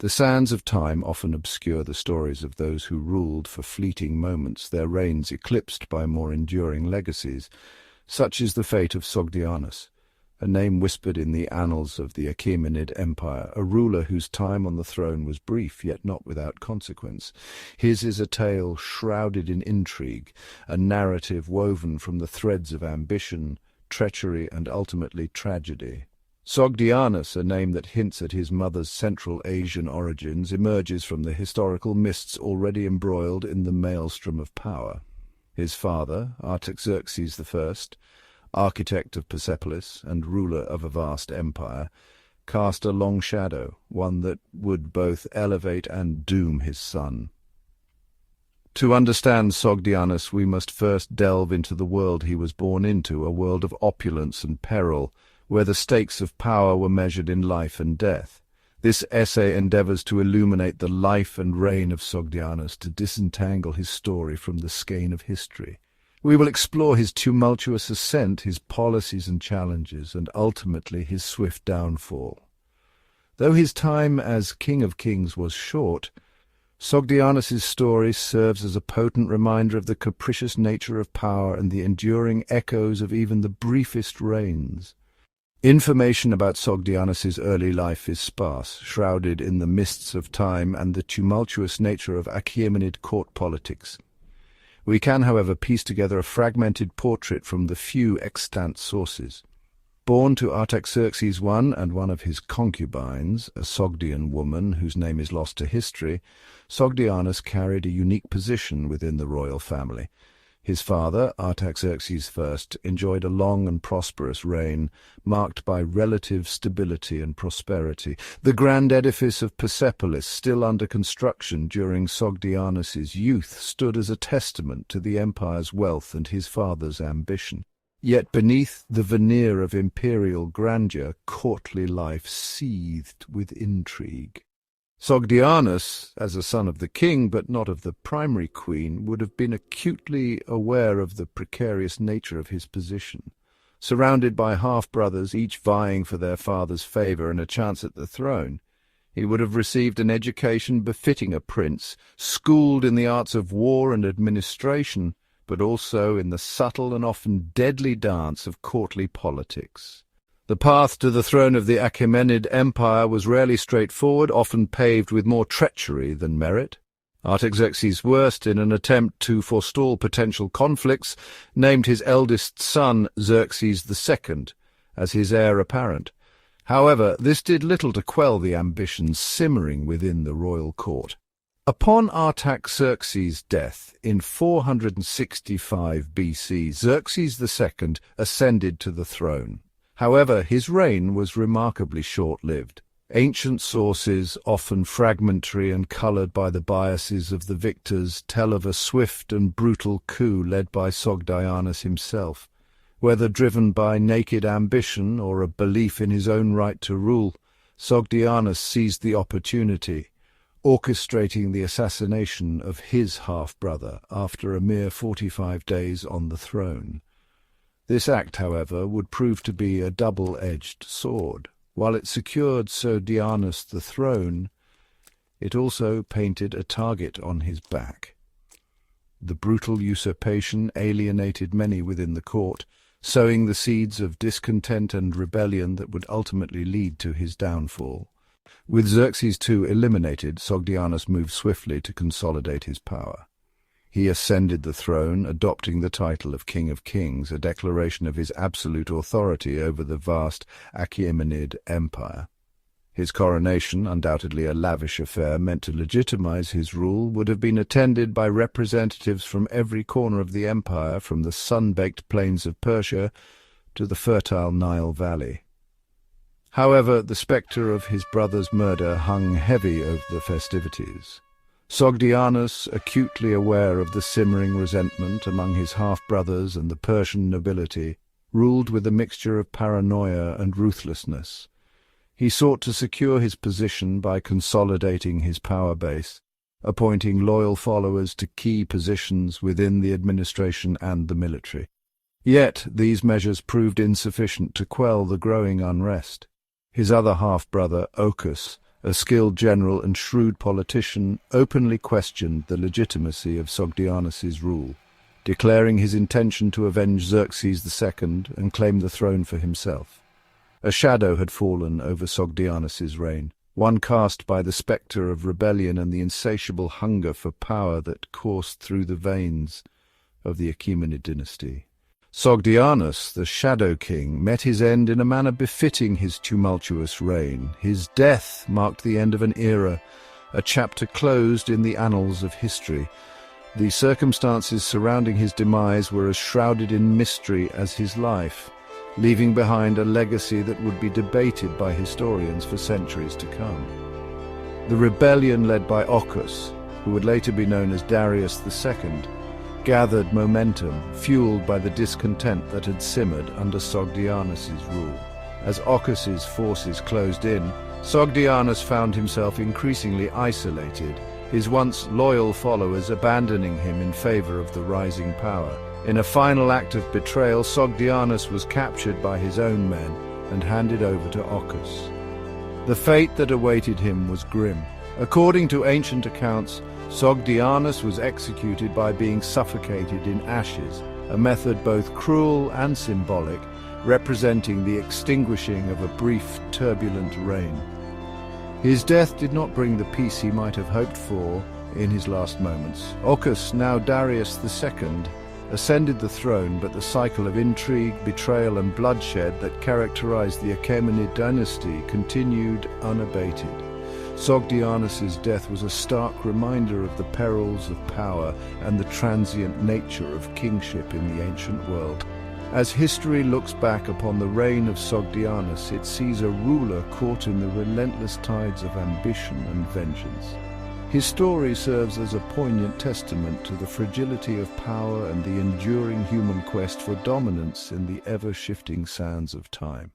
The sands of time often obscure the stories of those who ruled for fleeting moments, their reigns eclipsed by more enduring legacies. Such is the fate of Sogdianus, a name whispered in the annals of the Achaemenid Empire, a ruler whose time on the throne was brief, yet not without consequence. His is a tale shrouded in intrigue, a narrative woven from the threads of ambition, treachery, and ultimately tragedy. Sogdianus, a name that hints at his mother's Central Asian origins, emerges from the historical mists already embroiled in the maelstrom of power. His father, Artaxerxes I, architect of Persepolis and ruler of a vast empire, cast a long shadow, one that would both elevate and doom his son. To understand Sogdianus, we must first delve into the world he was born into, a world of opulence and peril, where the stakes of power were measured in life and death. This essay endeavors to illuminate the life and reign of Sogdianus, to disentangle his story from the skein of history. We will explore his tumultuous ascent, his policies and challenges, and ultimately his swift downfall. Though his time as King of Kings was short, Sogdianus's story serves as a potent reminder of the capricious nature of power and the enduring echoes of even the briefest reigns. Information about Sogdianus's early life is sparse, shrouded in the mists of time and the tumultuous nature of Achaemenid court politics. We can, however, piece together a fragmented portrait from the few extant sources. Born to Artaxerxes I and one of his concubines, a Sogdian woman whose name is lost to history, Sogdianus carried a unique position within the royal family. His father, Artaxerxes I, enjoyed a long and prosperous reign, marked by relative stability and prosperity. The grand edifice of Persepolis, still under construction during Sogdianus's youth, stood as a testament to the empire's wealth and his father's ambition. Yet beneath the veneer of imperial grandeur, courtly life seethed with intrigue. Sogdianus, as a son of the king but not of the primary queen, would have been acutely aware of the precarious nature of his position. Surrounded by half-brothers, each vying for their father's favour and a chance at the throne, he would have received an education befitting a prince, schooled in the arts of war and administration, but also in the subtle and often deadly dance of courtly politics. The path to the throne of the Achaemenid Empire was rarely straightforward, often paved with more treachery than merit. Artaxerxes I, in an attempt to forestall potential conflicts, named his eldest son Xerxes II as his heir apparent. However, this did little to quell the ambitions simmering within the royal court. Upon Artaxerxes' death in 465 BC, Xerxes II ascended to the throne. However, his reign was remarkably short-lived. Ancient sources, often fragmentary and coloured by the biases of the victors, tell of a swift and brutal coup led by Sogdianus himself. Whether driven by naked ambition or a belief in his own right to rule, Sogdianus seized the opportunity, orchestrating the assassination of his half-brother after a mere 45 days on the throne. This act, however, would prove to be a double-edged sword. While it secured Sogdianus the throne, it also painted a target on his back. The brutal usurpation alienated many within the court, sowing the seeds of discontent and rebellion that would ultimately lead to his downfall. With Xerxes II eliminated, Sogdianus moved swiftly to consolidate his power. He ascended the throne, adopting the title of King of Kings, a declaration of his absolute authority over the vast Achaemenid Empire. His coronation, undoubtedly a lavish affair meant to legitimize his rule, would have been attended by representatives from every corner of the empire, from the sun-baked plains of Persia to the fertile Nile Valley. However, the spectre of his brother's murder hung heavy over the festivities. Sogdianus, acutely aware of the simmering resentment among his half-brothers and the Persian nobility, ruled with a mixture of paranoia and ruthlessness. He sought to secure his position by consolidating his power base, appointing loyal followers to key positions within the administration and the military. Yet these measures proved insufficient to quell the growing unrest. His other half-brother, Ochus, a skilled general and shrewd politician, openly questioned the legitimacy of Sogdianus's rule, declaring his intention to avenge Xerxes II and claim the throne for himself. A shadow had fallen over Sogdianus's reign, one cast by the spectre of rebellion and the insatiable hunger for power that coursed through the veins of the Achaemenid dynasty. Sogdianus, the Shadow King, met his end in a manner befitting his tumultuous reign. His death marked the end of an era, a chapter closed in the annals of history. The circumstances surrounding his demise were as shrouded in mystery as his life, leaving behind a legacy that would be debated by historians for centuries to come. The rebellion led by Ocus, who would later be known as Darius II, gathered momentum, fueled by the discontent that had simmered under Sogdianus's rule. As Ocus's forces closed in, Sogdianus found himself increasingly isolated, his once loyal followers abandoning him in favor of the rising power. In a final act of betrayal, Sogdianus was captured by his own men and handed over to Ocus. The fate that awaited him was grim. According to ancient accounts, Sogdianus was executed by being suffocated in ashes, a method both cruel and symbolic, representing the extinguishing of a brief, turbulent reign. His death did not bring the peace he might have hoped for in his last moments. Ocus, now Darius II, ascended the throne, but the cycle of intrigue, betrayal and bloodshed that characterized the Achaemenid dynasty continued unabated. Sogdianus's death was a stark reminder of the perils of power and the transient nature of kingship in the ancient world. As history looks back upon the reign of Sogdianus, it sees a ruler caught in the relentless tides of ambition and vengeance. His story serves as a poignant testament to the fragility of power and the enduring human quest for dominance in the ever-shifting sands of time.